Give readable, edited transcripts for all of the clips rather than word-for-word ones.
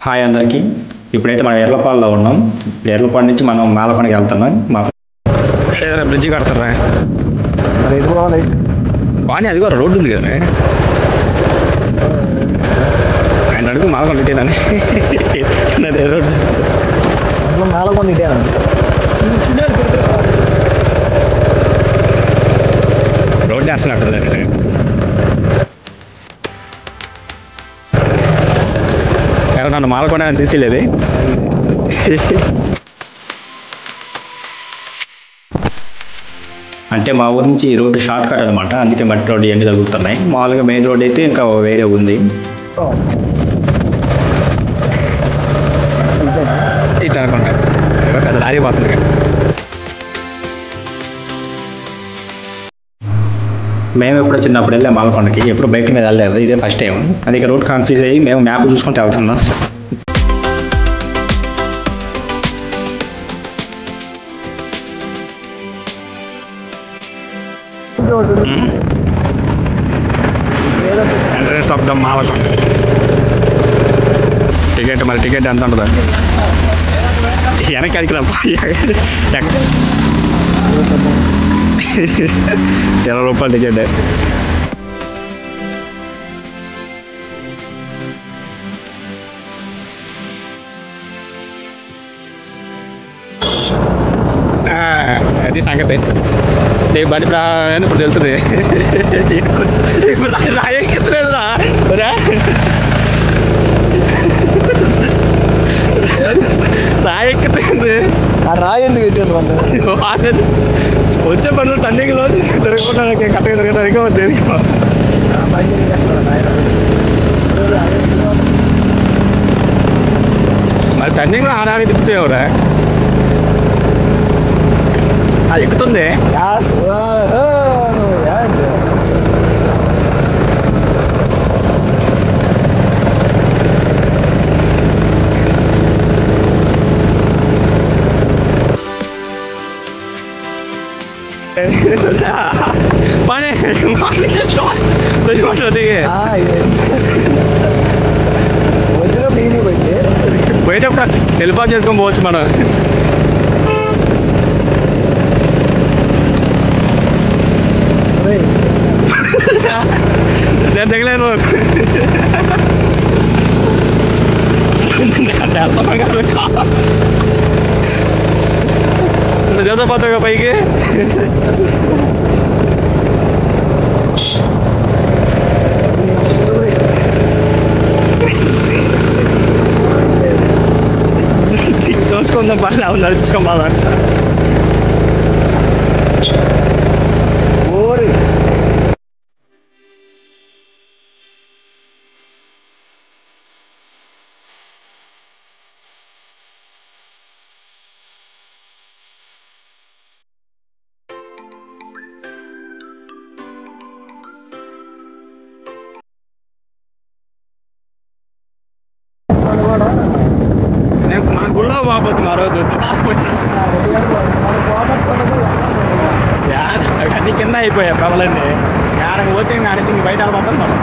Hi అందరికీ. ఇప్పుడైతే మనం ఎర్లపాడులో ఉన్నాం. ఎర్లపాడు నుంచి మనం మాలకొండకి వెళ్తున్నాం. ఏదైనా బ్రిడ్జి కడతారా? కానీ అది కూడా రోడ్డు ఉంది కదా. ఆయన అడుగు మాలకొండ ఇటేనని. రోడ్డు మాలకొండ ఇటేనా? రోడ్డు వేస్తున్నట్టు. నన్ను మాలకొండ అని తీసుకెళ్ళేది. అంటే మా ఊరి నుంచి ఈ రోడ్డు షార్ట్ కట్ అనమాట. అందుకే మట్టి రోడ్డు ఎన్ని తగ్గుతున్నాయి. మామూలుగా మెయిన్ రోడ్ అయితే ఇంకా వేరే ఉంది. ఇట్లా అనుకుంటా లారీ పోతుంది. మేము ఎప్పుడు చిన్నప్పుడు వెళ్ళాం మాలకొండకి. ఎప్పుడు బైక్ మీద వెళ్ళలేదు, ఇదే ఫస్ట్ టైం. అందుకే రోడ్ కన్ఫ్యూజ్ అయ్యి మేము మ్యాప్ చూసుకుంటూ వెళ్తున్నాం. Entrance of the Malakonda. Ticket మరి టికెట్ ఎంత ఉంటుందా? వెనక్కి అడిగిన 20 రూపాయలు టికెట్. అది సంగతి. బండి ప్రాణం ఇప్పుడు తెలుస్తుంది. రాయెక్కుతులేదురా రాయెక్కుతుంది. ఆ రాయి ఎందుకు ఎట్టాను? వచ్చే పనులు టర్నింగ్లో తిరగకుండా కరెక్ట్గా తిరగడానికి మరి టర్నింగ్లో ఆనానికి తిప్పుతావురా. అది ఎక్కుతుంది. పని పోయేటప్పుడు సెల్ఫ్ ఆఫ్ చేసుకొని పోవచ్చు మనం. నేను దిగలేను. చేత పోతావుగా పైకి. దోసుకుందాం పని అవును నడుచుకోవాలంట. మన గుళ్ళో బాబోతుంది ఆ రోజు. అన్ని కింద అయిపోయా ప్రభలన్నీ. ఆడకి పోతే ఆడించి ఇంక బయట ఆడబోతాం మనం.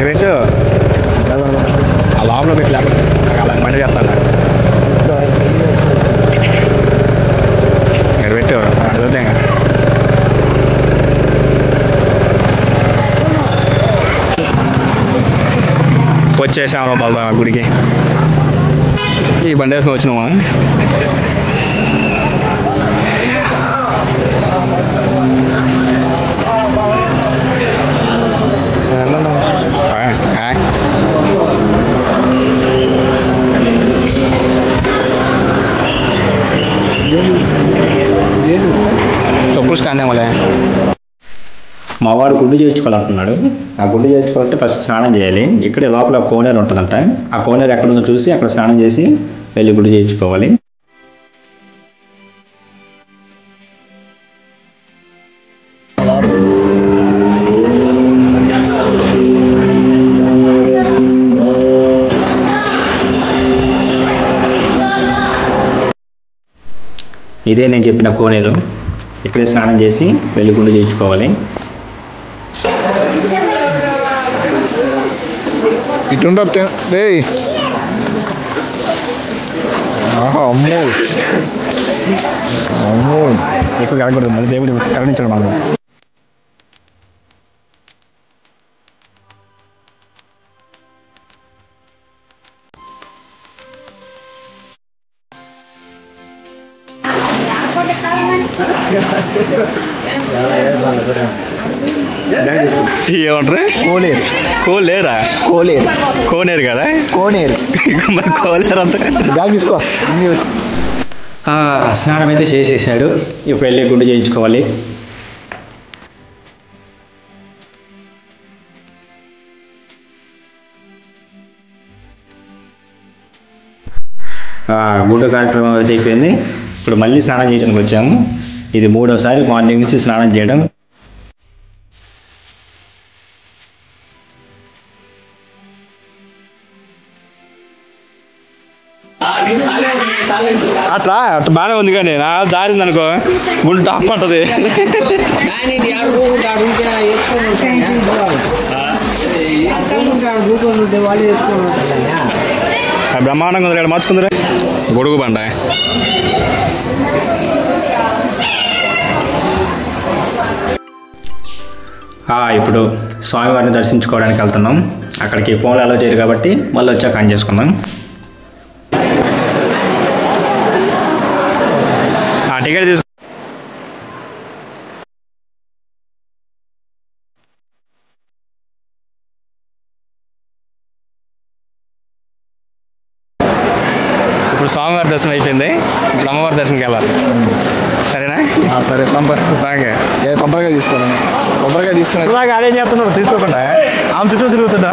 పెట్టు ఆ లోపల పెట్టలే అలా మండి చేస్తాను. పెట్టు అడుగుతా. వచ్చేసాము బలదా గుడికి. ఈ బండి వేసుకొని వచ్చినామా? చెప్పులు స్టాండ్ ఏమోలే. మా వాడు గుడ్డు చేయించుకోవాలంటున్నాడు. ఆ గుడ్డు చేయించుకోవాలంటే ఫస్ట్ స్నానం చేయాలి. ఇక్కడ లోపల కోనేరు ఉంటుందంట. ఆ కోనేరు ఎక్కడుందో చూసి అక్కడ స్నానం చేసి వెళ్ళి గుడ్డు చేయించుకోవాలి. ఇదే నేను చెప్పిన కోనేరు. ఇక్కడే స్నానం చేసి వెళ్ళి గుండు చేయించుకోవాలి. ఇటుండ అమ్మో అమ్మో ఎక్కువ కలగకూడదు, మళ్ళీ దేవుడు కరుణించడం మనం. ఏమంటారు? కోనేరు. కోలేరా? కోనేరు. కోనేరు కదా, కోనేరు. మరి కోలేరు అంత. బ్యాగ్ తీసుకో. స్నానం అయితే చేసేసాడు. ఇప్పుడు వెళ్ళి గుండు చేయించుకోవాలి. గుండు కార్యక్రమం అయితే అయిపోయింది. ఇప్పుడు మళ్ళీ స్నానం చేయడానికి వచ్చాము. ఇది 3వసారి మార్నింగ్ నుంచి స్నానం చేయడం. అట్లా బాగానే ఉంది, కానీ నా దారింది అనుకో గుండు టాప్ అంటది. బ్రహ్మాండంగా ఉంది. మార్చుకుందరా గొడుగు బండ. ఇప్పుడు స్వామివారిని దర్శించుకోవడానికి వెళ్తున్నాం. అక్కడికి ఫోన్లు అలో చేయరు కాబట్టి మళ్ళీ వచ్చాక ఆన్ చేసుకుందాం. టికెట్ తీసుకో. ఇప్పుడు స్వామివారి దర్శనం అయిపోయింది. ఇప్పుడు అమ్మవారి దర్శనంకి వెళ్ళాలి. సరేనా? సరే పంపరగా తీసుకోవాలి. కొబ్బరికాయ తీసుకున్నా అదేం చేస్తున్నావు తీసుకోకుండా ఆమె చుట్టూ తిరుగుతుందా?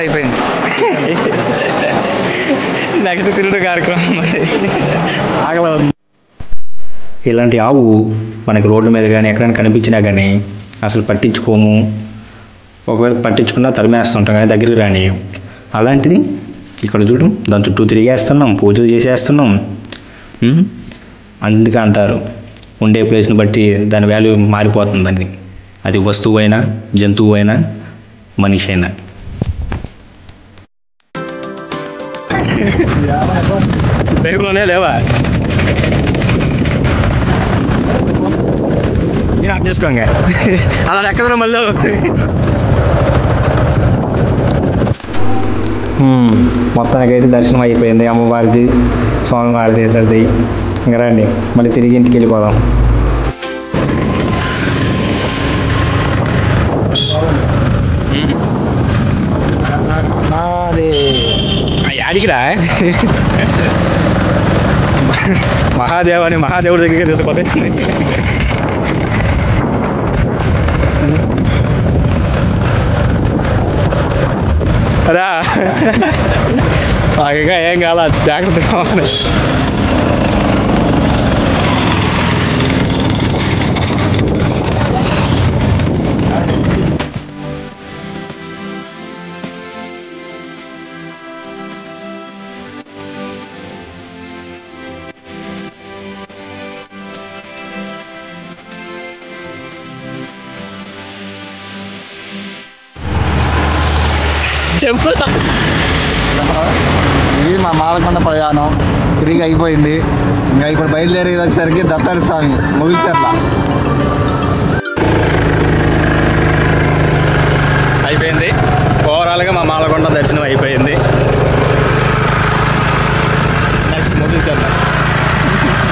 అయిపోయింది. నెక్స్ట్ తిరుగుడు కార్యక్రమం ఆగలేదు. ఇలాంటి ఆవు మనకి రోడ్డు మీద కానీ ఎక్కడైనా కనిపించినా కానీ అసలు పట్టించుకోము. ఒకవేళ పట్టించుకున్నా తరిమేస్తుంటాం కానీ దగ్గరికి రాని. అలాంటిది ఇక్కడ చూడు, దాని చుట్టూ తిరిగేస్తున్నాం, పూజలు చేసేస్తున్నాం. అందుకే అంటారు ఉండే ప్లేస్ని బట్టి దాని వాల్యూ మారిపోతుందని. అది వస్తువు అయినా, జంతువు అయినా, మనిషి అయినా. బైక్లోనే లేవా? నేను ఆఫ్ చేసుకోంగా. అలా ఎక్కడ మళ్ళీ మొత్తానికైతే దర్శనం అయిపోయింది. అమ్మవారిది, స్వామివారిది ఇద్దరిది. ఇంకా రండి మళ్ళీ తిరిగి ఇంటికి వెళ్ళిపోదాం. అడిగిరా మహాదేవుడి దగ్గరికి తీసుకుపోతే రా. ఇంకా ఏం కాల, జాగ్రత్త కావాలి. చెప్పుతా. ఇది మా మాలకొండ ప్రయాణం తిరిగి అయిపోయింది. ఇంకా ఇప్పుడు బయలుదేరి వచ్చేసరికి దత్తాత్రేయ స్వామి ముగిల్చర్ల. అయిపోయింది. ఓవరాల్గా మా మాలకొండ దర్శనం అయిపోయింది. నెక్స్ట్ ముగించేద్దాం.